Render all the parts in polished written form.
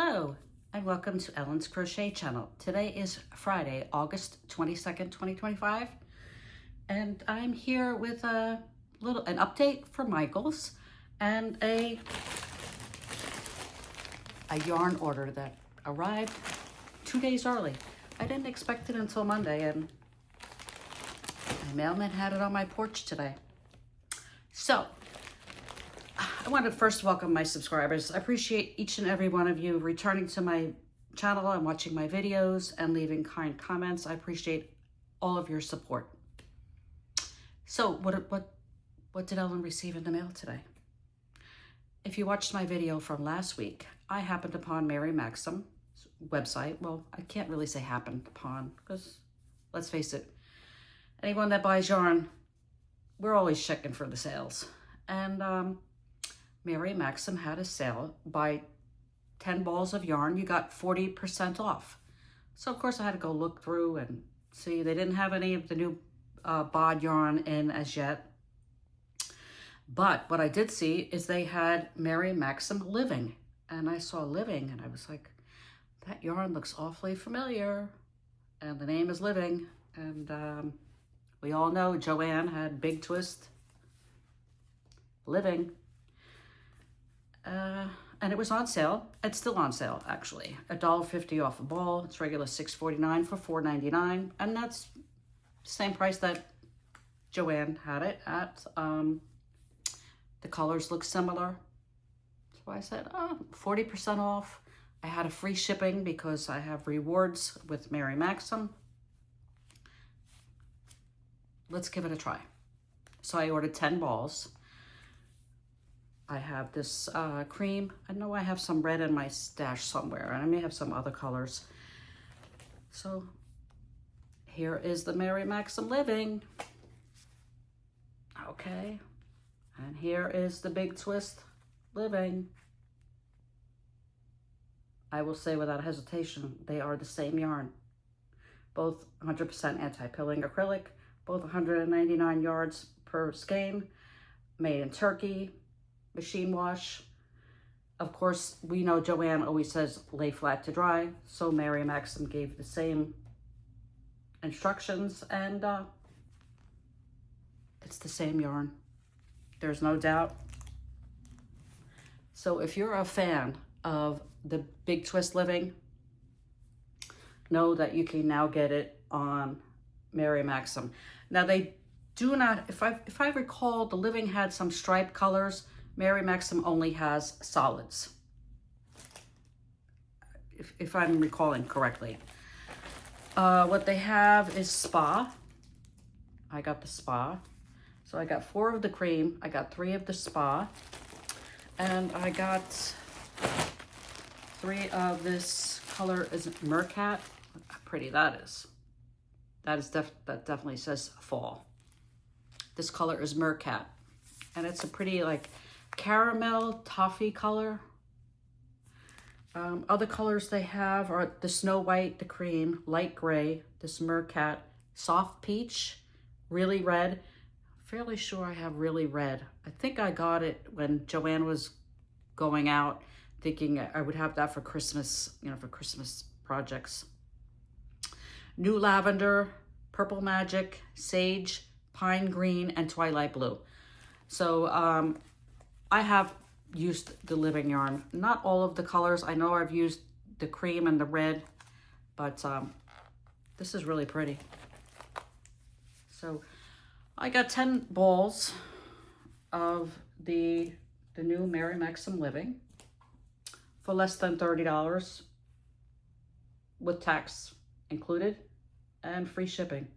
Hello and welcome to Ellen's Crochet Channel. Today is Friday, August 22nd, 2025, and I'm here with an update for Michaels and a yarn order that arrived 2 days early. I didn't expect it until Monday, and my mailman had it on my porch today. So I want to first welcome my subscribers. I appreciate each and every one of you returning to my channel and watching my videos and leaving kind comments. I appreciate all of your support. So what did Ellen receive in the mail today? If you watched my video from last week, I happened upon Mary Maxim's website. Well, I can't really say happened upon because let's face it, anyone that buys yarn, we're always checking for the sales. And Mary Maxim had a sale. Buy 10 balls of yarn, you got 40% off. So of course I had to go look through and see. They didn't have any of the new bod yarn in as yet. But what I did see is they had Mary Maxim Living. And I saw Living and I was like, that yarn looks awfully familiar. And the name is Living. And we all know Joanne had Big Twist Living. And it was on sale. It's still on sale, actually. $1.50 off a ball. It's regular $6.49 for $4.99, and that's the same price that Joanne had it at. The colors look similar. So I said, 40% off. I had a free shipping because I have rewards with Mary Maxim. Let's give it a try. So I ordered 10 balls. I have this cream. I know I have some red in my stash somewhere, and I may have some other colors. So here is the Mary Maxim Living. Okay. And here is the Big Twist Living. I will say without hesitation, they are the same yarn. Both 100% anti-pilling acrylic, both 199 yards per skein, made in Turkey. Machine wash. Of course, we know Joanne always says lay flat to dry, so Mary Maxim gave the same instructions, and it's the same yarn. There's no doubt. So if you're a fan of the Big Twist Living, know that you can now get it on Mary Maxim. Now they do not, if I recall, the Living had some striped colors. Mary Maxim only has solids, if I'm recalling correctly. What they have is Spa. I got the Spa. So I got 4 of the cream. I got 3 of the Spa. And I got 3 of this color. Is it Mercat? How pretty that is. That definitely says fall. This color is Mercat. And it's a pretty like caramel toffee color. Other colors they have are the Snow White, the cream, light gray, this Mercat, soft peach, really red. Fairly sure I have really red. I think I got it when Joanne was going out, thinking I would have that for Christmas, for Christmas projects. New lavender, purple magic, sage, pine green, and twilight blue. So I have used the Living yarn. Not all of the colors. I know I've used the cream and the red, but this is really pretty. So I got 10 balls of the new Mary Maxim Living for less than $30 with tax included and free shipping.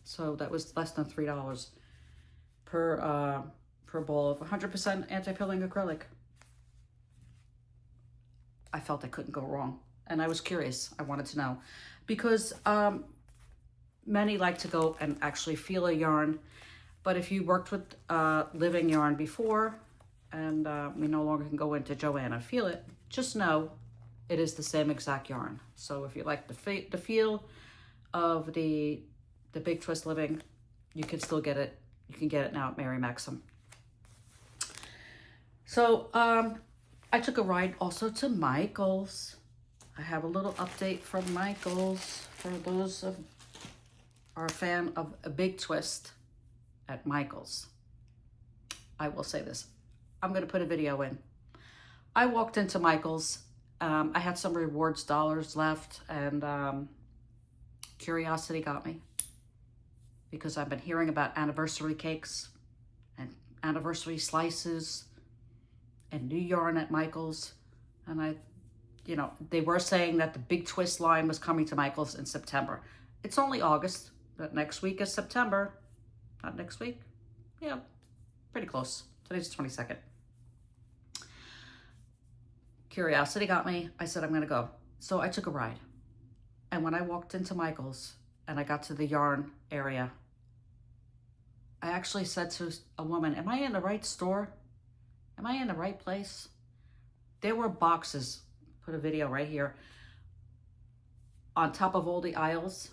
So that was less than $3 per ball of 100% anti-pilling acrylic. I felt I couldn't go wrong, and I was curious. I wanted to know because many like to go and actually feel a yarn, but if you worked with Living yarn before, and we no longer can go into Joanne and feel it, just know it is the same exact yarn. So if you like the feel of the Big Twist Living, you can still get it. You can get it now at Mary Maxim. So I took a ride also to Michael's. I have a little update from Michael's for those of are a fan of a big twist at Michael's. I will say this. I'm going to put a video in. I walked into Michael's. I had some rewards dollars left, and curiosity got me because I've been hearing about anniversary cakes and anniversary slices and new yarn at Michael's. And they were saying that the big twist line was coming to Michael's in September. It's only August, but next week is September. Not next week? Yeah, pretty close. Today's the 22nd. Curiosity got me. I said, I'm going to go. So I took a ride. And when I walked into Michael's and I got to the yarn area, I actually said to a woman, am I in the right store? Am I in the right place? There were boxes, put a video right here, on top of all the aisles,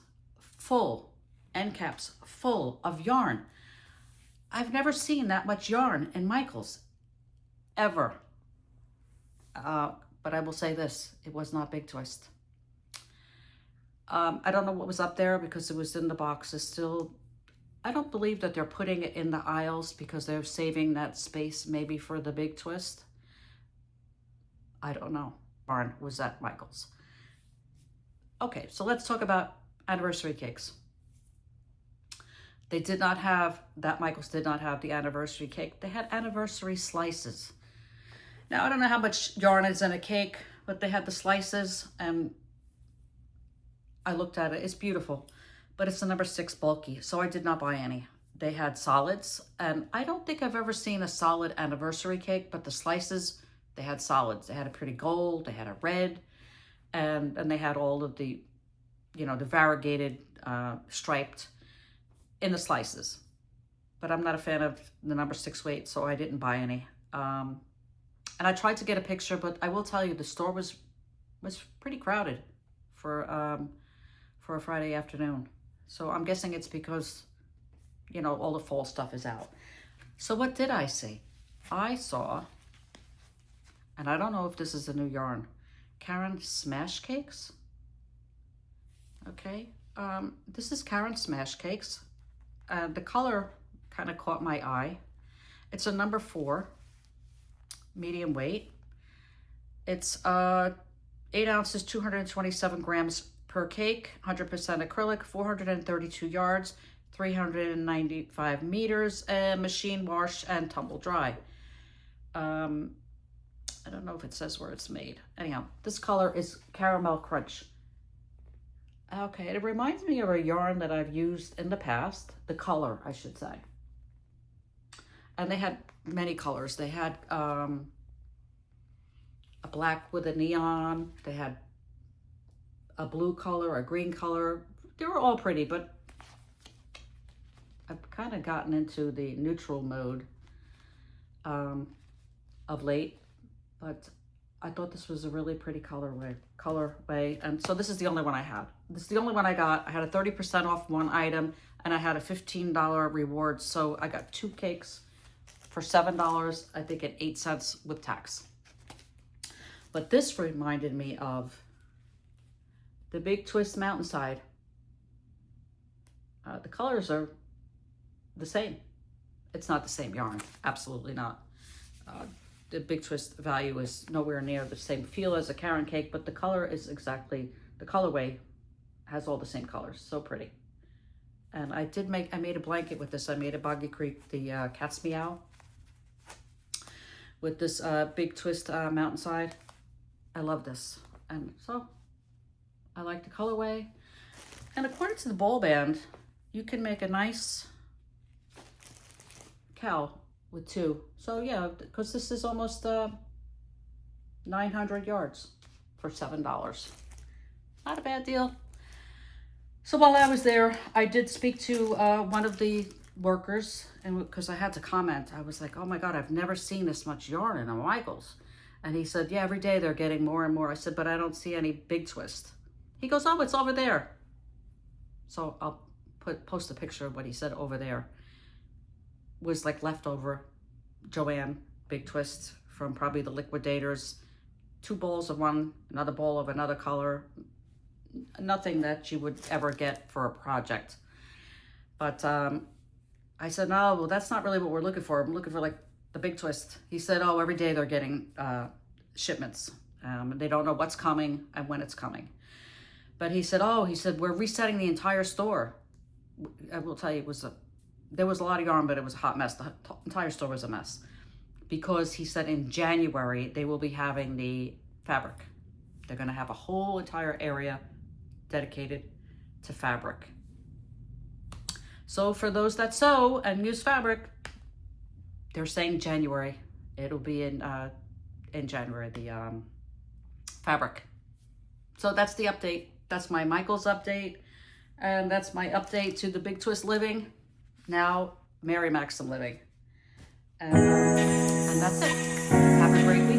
full, end caps, full of yarn. I've never seen that much yarn in Michael's, ever. But I will say this, it was not big twist. I don't know what was up there because it was in the boxes still. I don't believe that they're putting it in the aisles because they're saving that space maybe for the big twist. I don't know. Yarn was at Michael's. Okay, so let's talk about anniversary cakes. They did not have, that Michael's did not have the anniversary cake. They had anniversary slices. Now, I don't know how much yarn is in a cake, but they had the slices, and I looked at it. It's beautiful, but it's a number 6 bulky, so I did not buy any. They had solids, and I don't think I've ever seen a solid anniversary cake, but the slices, they had solids. They had a pretty gold, they had a red, and they had all of the, the variegated, striped in the slices. But I'm not a fan of the number 6 weight, so I didn't buy any. And I tried to get a picture, but I will tell you the store was pretty crowded for a Friday afternoon. So I'm guessing it's because, all the fall stuff is out. So what did I see? I saw, and I don't know if this is a new yarn, Karen Smash Cakes. Okay, this is Karen Smash Cakes. The color kind of caught my eye. It's a number 4. Medium weight. It's 8 ounces, 227 grams per cake, 100% acrylic, 432 yards, 395 meters, and machine wash and tumble dry. I don't know if it says where it's made. Anyhow, this color is Caramel Crunch. Okay, it reminds me of a yarn that I've used in the past, the color, I should say. And they had many colors. They had a black with a neon. They had a blue color, a green color. They were all pretty, but I've kind of gotten into the neutral mode of late. But I thought this was a really pretty colorway. And so this is the only one I had. This is the only one I got. I had a 30% off one item, and I had a $15 reward. So I got 2 cakes for $7, I think at 8 cents with tax. But this reminded me of the Big Twist Mountainside. The colors are the same. It's not the same yarn, absolutely not. The Big Twist value is nowhere near the same feel as a Karen cake, but the color is exactly, the colorway has all the same colors, so pretty. And I made a blanket with this. I made a Boggy Creek, the Cat's Meow, with this Big Twist Mountainside. I love this. And so I like the colorway. And according to the ball band, you can make a nice cow with 2. So yeah, because this is almost 900 yards for $7. Not a bad deal. So while I was there, I did speak to one of the workers, and because I had to comment, I was like, oh my God, I've never seen this much yarn in a Michael's. And he said, yeah, every day they're getting more and more. I said, but I don't see any Big Twist. He goes, oh, it's over there. So I'll post a picture of what he said over there. Was like leftover Joanne Big Twist from probably the liquidators. 2 bowls of one, another bowl of another color. Nothing that you would ever get for a project. But I said, no, well, that's not really what we're looking for. I'm looking for like the big twist. He said, oh, every day they're getting shipments. They don't know what's coming and when it's coming. But he said, we're resetting the entire store. I will tell you, there was a lot of yarn, but it was a hot mess. The entire store was a mess. Because he said in January, they will be having the fabric. They're going to have a whole entire area dedicated to fabric. So for those that sew and use fabric, they're saying January. It'll be in January, the fabric. So that's the update. That's my Michael's update. And that's my update to the Big Twist Living. Now, Mary Maxim Living. And that's it. Have a great week.